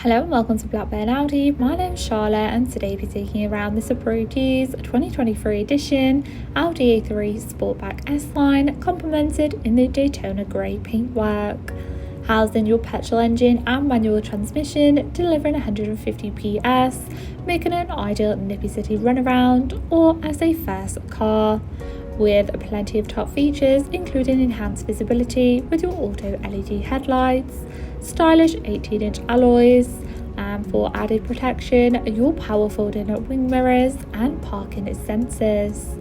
Hello and welcome to Blackburn Audi. My name's Charlotte and today we'll be taking you around this approved used 2023 edition Audi A3 Sportback S line, complemented in the Daytona grey paintwork. Housed in your petrol engine and manual transmission, delivering 150 PS, making it an ideal nippy city runaround or as a first car. With plenty of top features including enhanced visibility with your auto LED headlights, stylish 18-inch alloys, and for added protection, your power folding wing mirrors and parking sensors.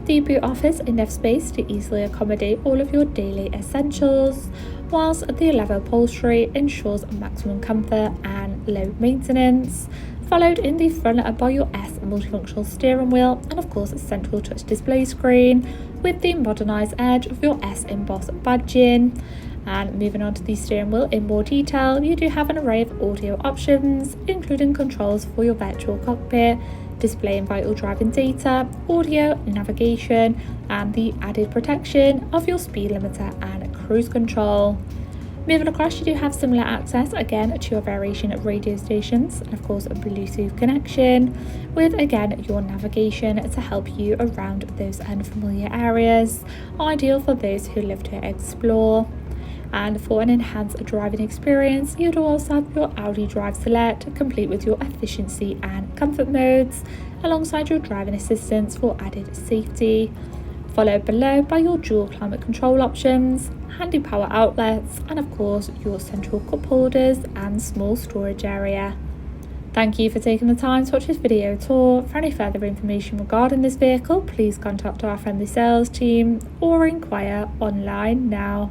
The boot offers enough space to easily accommodate all of your daily essentials, whilst the leather upholstery ensures maximum comfort and low maintenance, followed in the front by your S multifunctional steering wheel and of course a central touch display screen with the modernised edge of your S embossed badging. And moving on to the steering wheel in more detail, you do have an array of audio options including controls for your virtual cockpit, displaying vital driving data, audio, navigation and the added protection of your speed limiter and cruise control. Moving across, you do have similar access again to your variation of radio stations and of course a Bluetooth connection with again your navigation to help you around those unfamiliar areas, ideal for those who love to explore. And for an enhanced driving experience, you'd also have your Audi Drive Select complete with your efficiency and comfort modes alongside your driving assistance for added safety, followed below by your dual climate control options, handy power outlets and of course your central cup holders and small storage area. Thank you for taking the time to watch this video tour. For any further information regarding this vehicle, please contact our friendly sales team or inquire online now.